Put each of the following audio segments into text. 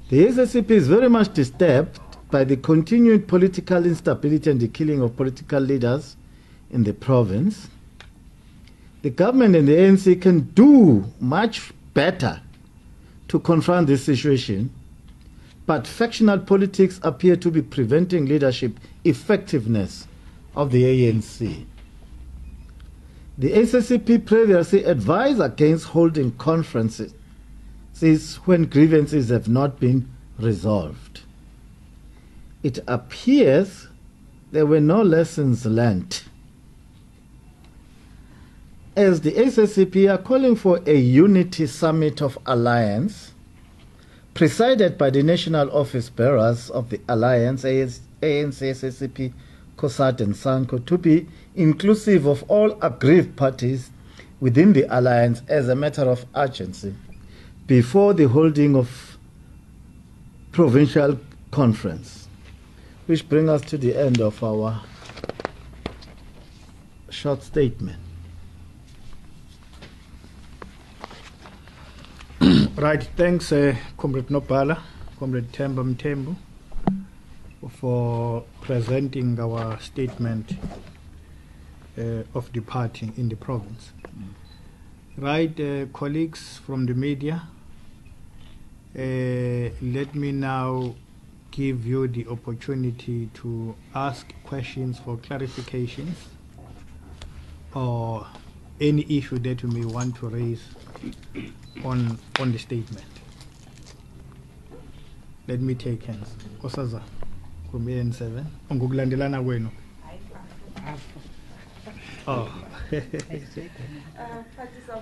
The SACP is very much disturbed by the continued political instability and the killing of political leaders in the province. The government and the ANC can do much better to confront this situation, but factional politics appear to be preventing leadership effectiveness of the ANC. The SACP previously advised against holding conferences when grievances have not been resolved. It appears there were no lessons learnt, as the SACP are calling for a unity summit of alliance presided by the national office bearers of the alliance, ANC, SACP, COSAT and SANCO, to be inclusive of all aggrieved parties within the alliance as a matter of urgency before the holding of provincial conference. Which brings us to the end of our short statement. Right, thanks Comrade Nopala, Comrade Themba Mthembu, for presenting our statement of the party in the province. Right, colleagues from the media, let me now give you the opportunity to ask questions for clarifications or any issue that you may want to raise on the statement. Let me take hands. Osaza from AN7. Ongukulandelana kwenu. Oh.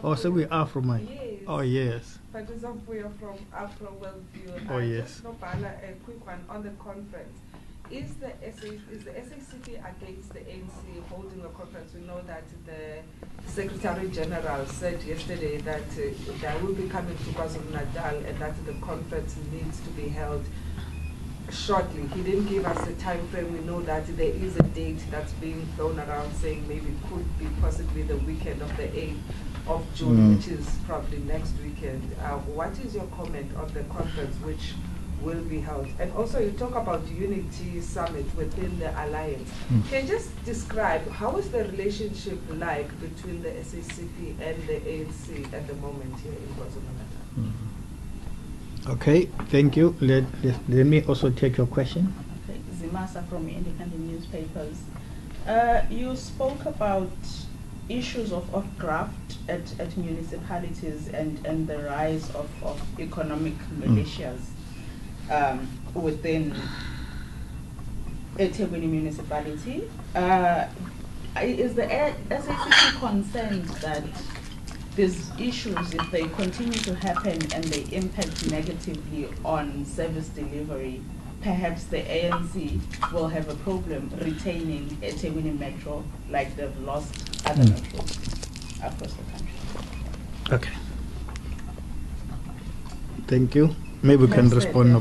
Oh, so we are from mine. Yes. Oh, yes. Patricia from Afro Worldview. Oh, yes. A quick one on the conference. Is the SACP against the ANC holding a conference? We know that the Secretary General said yesterday that they will be coming to KwaZulu-Natal and that the conference needs to be held shortly. He didn't give us a time frame. We know that there is a date that's being thrown around saying maybe it could be possibly the weekend of the 8th of June, which is probably next weekend. What is your comment on the conference which will be held? And also you talk about unity summit within the alliance. Can you just describe how is the relationship like between the SACP and the ANC at the moment here in KwaZulu-Natal? Okay, thank you. Let me also take your question. Okay, Zimasa from Independent Newspapers. You spoke about issues of graft at municipalities and the rise of economic militias within eThekwini municipality. Is the SACP concerned that these issues, if they continue to happen and they impact negatively on service delivery, perhaps the ANC will have a problem retaining eThekwini Metro like they've lost other metros across the country? Okay. Thank you. Maybe we can respond.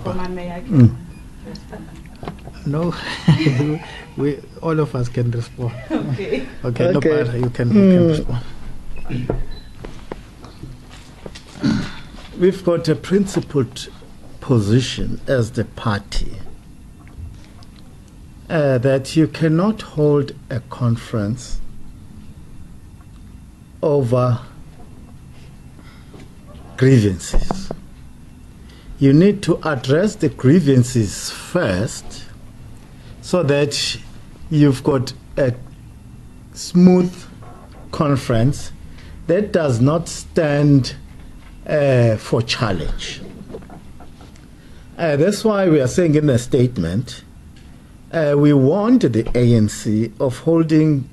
No, we all of us can respond. Okay. Okay, no matter, you can respond. We've got a principled position as the party that you cannot hold a conference over grievances. You need to address the grievances first so that you've got a smooth conference that does not stand for challenge. That's why we are saying in the statement, we warned the ANC of holding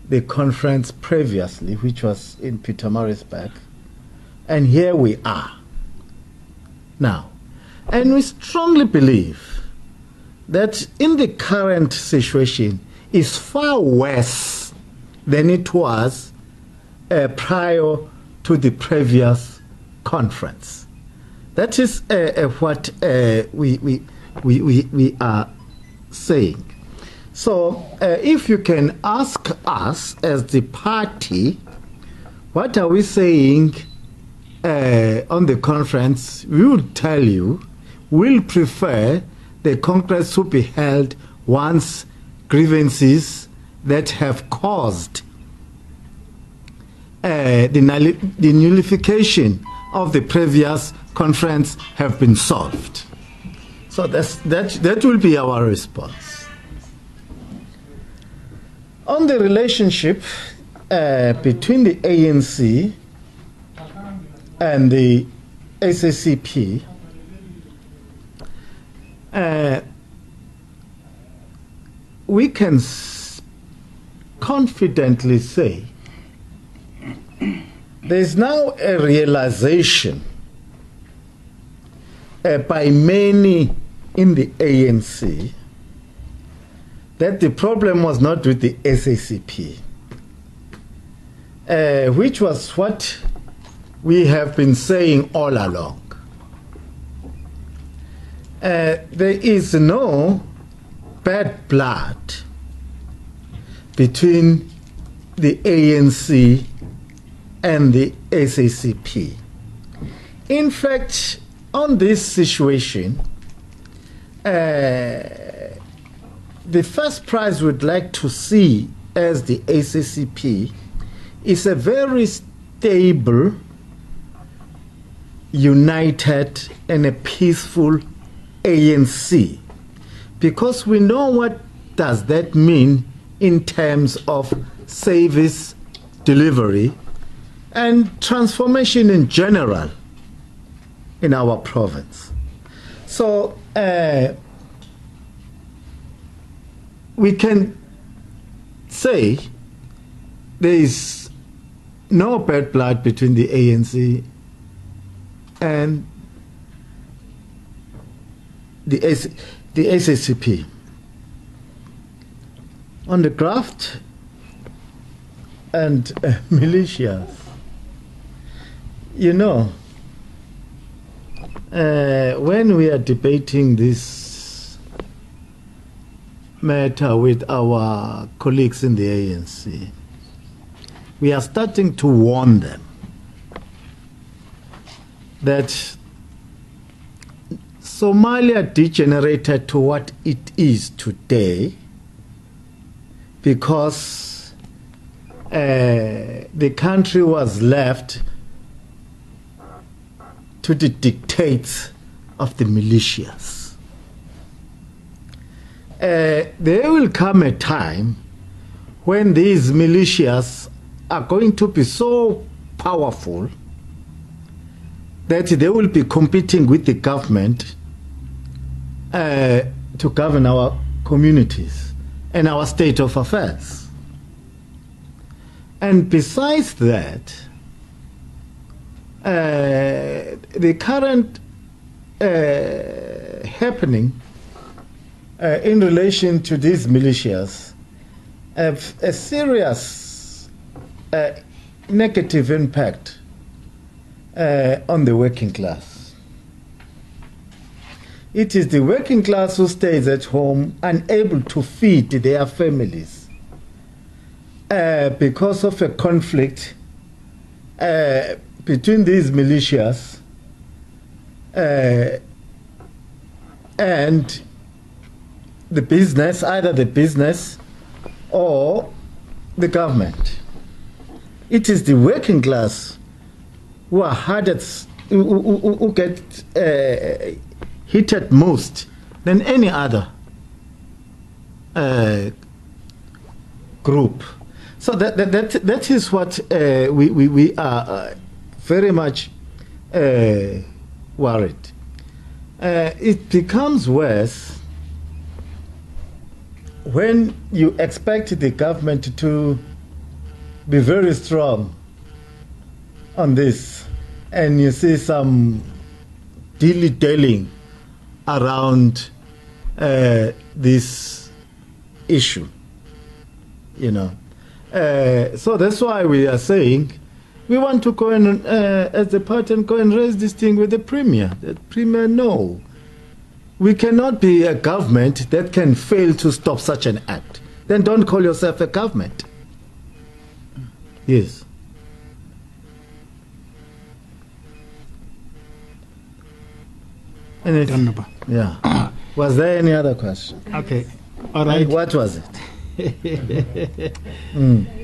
the conference previously, which was in Pietermaritzburg, and here we are now. And we strongly believe that in the current situation is far worse than it was prior to the previous conference. That is what we are saying. So if you can ask us as the party, what are we saying on the conference, we will tell you will prefer the Congress to be held once grievances that have caused the nullification of the previous conference have been solved. So that will be our response. On the relationship between the ANC and the SACP, we can confidently say there is now a realization by many in the ANC that the problem was not with the SACP, which was what we have been saying all along. There is no bad blood between the ANC and the SACP. In fact, on this situation, the first prize we'd like to see as the SACP is a very stable, united, and a peaceful ANC, because we know what does that mean in terms of service delivery and transformation in general in our province. So we can say there is no bad blood between the ANC and the SACP. On the graft and militias, you know, when we are debating this matter with our colleagues in the ANC, we are starting to warn them that Somalia degenerated to what it is today because the country was left to the dictates of the militias. There will come a time when these militias are going to be so powerful that they will be competing with the government to govern our communities and our state of affairs. And besides that, the current happening in relation to these militias have a serious negative impact on the working class. It is the working class who stays at home unable to feed their families because of a conflict between these militias and the business, either the business or the government. It is the working class who are hardest, who get hit most than any other group. So that is what we are very much worried. It becomes worse when you expect the government to be very strong on this, and you see some dilly-dallying around this issue, you know. So that's why we are saying we want to go and, as the party, and go and raise this thing with the Premier. The Premier, no. We cannot be a government that can fail to stop such an act. Then don't call yourself a government. Yes. Anything? Yeah. Was there any other question? Okay. All right. What was it?